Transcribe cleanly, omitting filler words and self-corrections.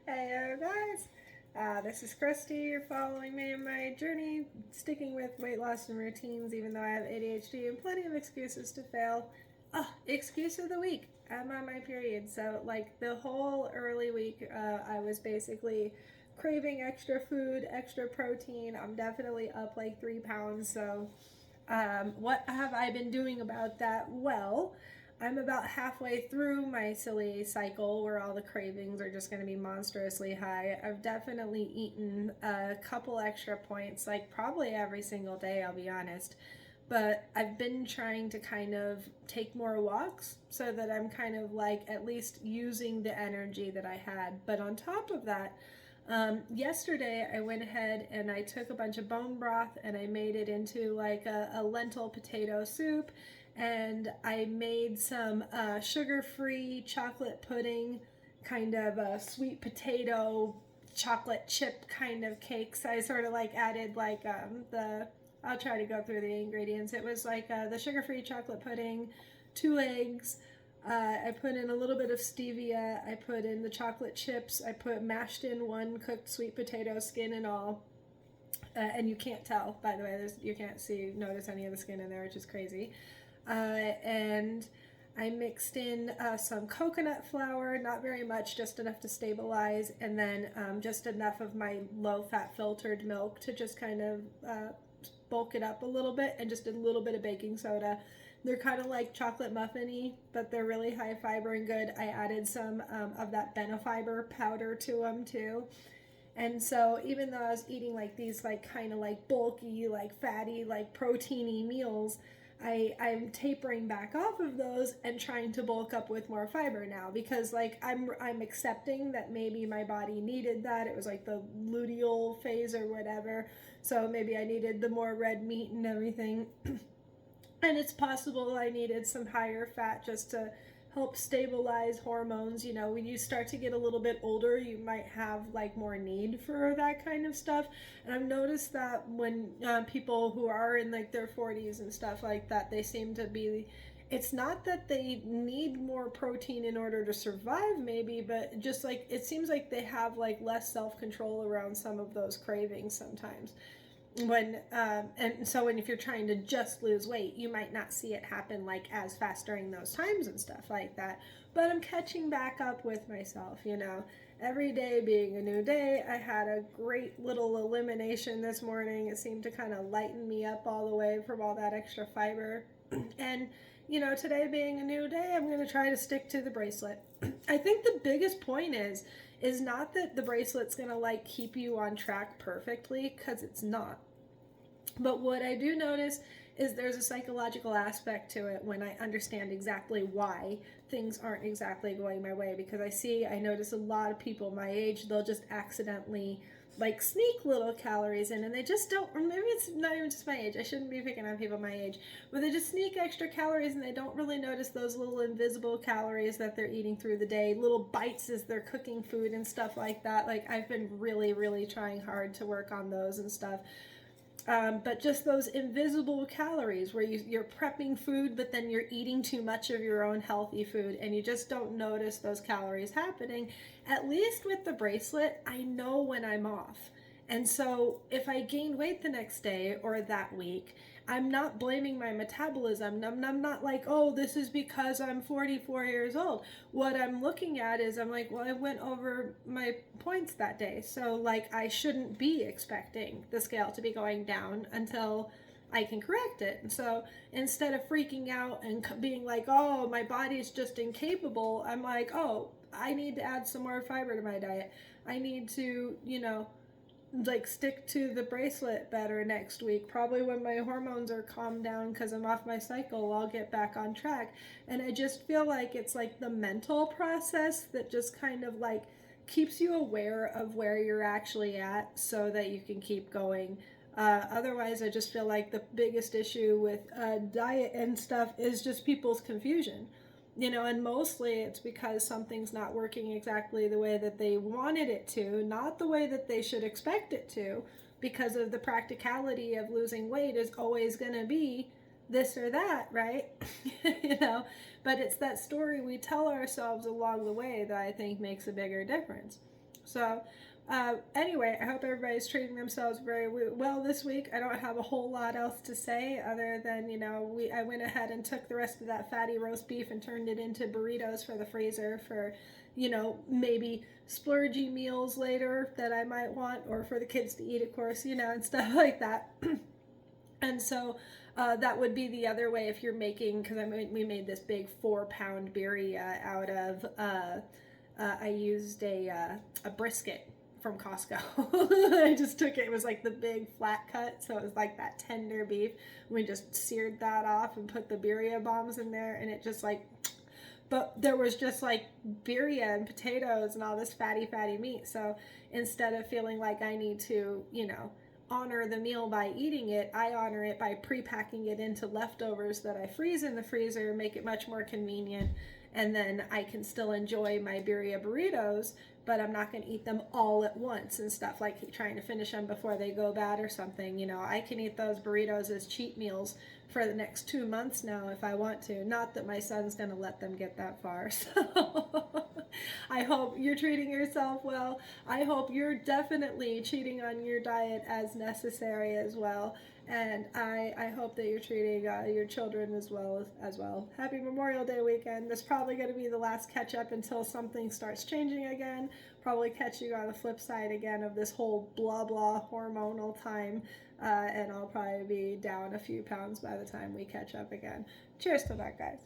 Hey guys, this is Christy. You're following me in my journey, sticking with weight loss and routines, even though I have ADHD and plenty of excuses to fail. Excuse of the week. I'm on my period, so like the whole early week, I was basically craving extra food, extra protein. I'm definitely up like 3 pounds. So, what have I been doing about that? Well, I'm about halfway through my silly cycle where all the cravings are just going to be monstrously high. I've definitely eaten a couple extra points, like probably every single day, I'll be honest. But I've been trying to kind of take more walks so that I'm kind of like at least using the energy that I had. But on top of that, yesterday I went ahead and I took a bunch of bone broth and I made it into like a lentil potato soup, and I made some sugar-free chocolate pudding, kind of a sweet potato chocolate chip kind of cakes. I sort of like added like the I'll try to go through the ingredients. It was like the sugar-free chocolate pudding, 2 eggs. I put in a little bit of stevia. I put in the chocolate chips. I put mashed in one cooked sweet potato, skin and all. And you can't tell, by the way. You can't notice any of the skin in there, which is crazy. And I mixed in some coconut flour, not very much, just enough to stabilize, and then just enough of my low-fat filtered milk to just kind of bulk it up a little bit, and just a little bit of baking soda. They're kind of like chocolate muffin-y, but they're really high fiber and good. I added some of that Benefiber powder to them too. And so even though I was eating like these like kind of like bulky, like fatty, like proteiny meals, I'm tapering back off of those and trying to bulk up with more fiber now, because like I'm accepting that maybe my body needed that. It was like the luteal phase or whatever. So maybe I needed the more red meat and everything. And it's possible I needed some higher fat just to help stabilize hormones. You know, when you start to get a little bit older, you might have like more need for that kind of stuff. And I've noticed that when people who are in like their 40s and stuff like that, they seem to be, it's not that they need more protein in order to survive maybe, but just like it seems like they have like less self-control around some of those cravings sometimes. And so if you're trying to just lose weight, you might not see it happen like as fast during those times and stuff like that. But I'm catching back up with myself, you know, every day being a new day. I had a great little elimination this morning. It seemed to kind of lighten me up all the way from all that extra fiber. And you know, today being a new day, I'm going to try to stick to the bracelet. I think the biggest point is not that the bracelet's going to like keep you on track perfectly, because it's not. But what I do notice is there's a psychological aspect to it when I understand exactly why things aren't exactly going my way. Because I notice a lot of people my age, they'll just accidentally like sneak little calories in, and they just don't, or maybe it's not even just my age, I shouldn't be picking on people my age, but they just sneak extra calories and they don't really notice those little invisible calories that they're eating through the day, little bites as they're cooking food and stuff like that. Like I've been really, really trying hard to work on those and stuff. But just those invisible calories where you're prepping food, but then you're eating too much of your own healthy food and you just don't notice those calories happening. At least with the bracelet, I know when I'm off. And so if I gain weight the next day or that week, I'm not blaming my metabolism. I'm not like, oh, this is because I'm 44 years old. What I'm looking at is I'm like, well, I went over my points that day. So like I shouldn't be expecting the scale to be going down until I can correct it. And so instead of freaking out and being like, oh, my body's just incapable, I'm like, oh, I need to add some more fiber to my diet. I need to, like stick to the bracelet better next week. Probably when my hormones are calmed down because I'm off my cycle, I'll get back on track. And I just feel like it's like the mental process that just kind of like keeps you aware of where you're actually at so that you can keep going. Otherwise, I just feel like the biggest issue with diet and stuff is just people's confusion. And mostly it's because something's not working exactly the way that they wanted it to, not the way that they should expect it to, because of the practicality of losing weight is always going to be this or that, right? But it's that story we tell ourselves along the way that I think makes a bigger difference. So anyway, I hope everybody's treating themselves very well this week. I don't have a whole lot else to say other than, I went ahead and took the rest of that fatty roast beef and turned it into burritos for the freezer for, maybe splurgy meals later that I might want, or for the kids to eat, of course, and stuff like that. And so that would be the other way if you're making, because we made this big 4-pound birria out of, I used a brisket from Costco. I just took it. It was like the big flat cut, so it was like that tender beef. We just seared that off and put the birria bombs in there, and it just like, but there was just like birria and potatoes and all this fatty meat. So instead of feeling like I need to, honor the meal by eating it, I honor it by pre-packing it into leftovers that I freeze in the freezer, make it much more convenient, and then I can still enjoy my birria burritos, but I'm not going to eat them all at once and stuff, like trying to finish them before they go bad or something. I can eat those burritos as cheat meals for the next 2 months now if I want to. Not that my son's going to let them get that far. So I hope you're treating yourself well. I hope you're definitely cheating on your diet as necessary as well. And I hope that you're treating your children as well. Happy Memorial Day weekend. This is probably going to be the last catch up until something starts changing again. Probably catch you on the flip side again of this whole blah blah hormonal time. And I'll probably be down a few pounds by the time we catch up again. Cheers to that, guys.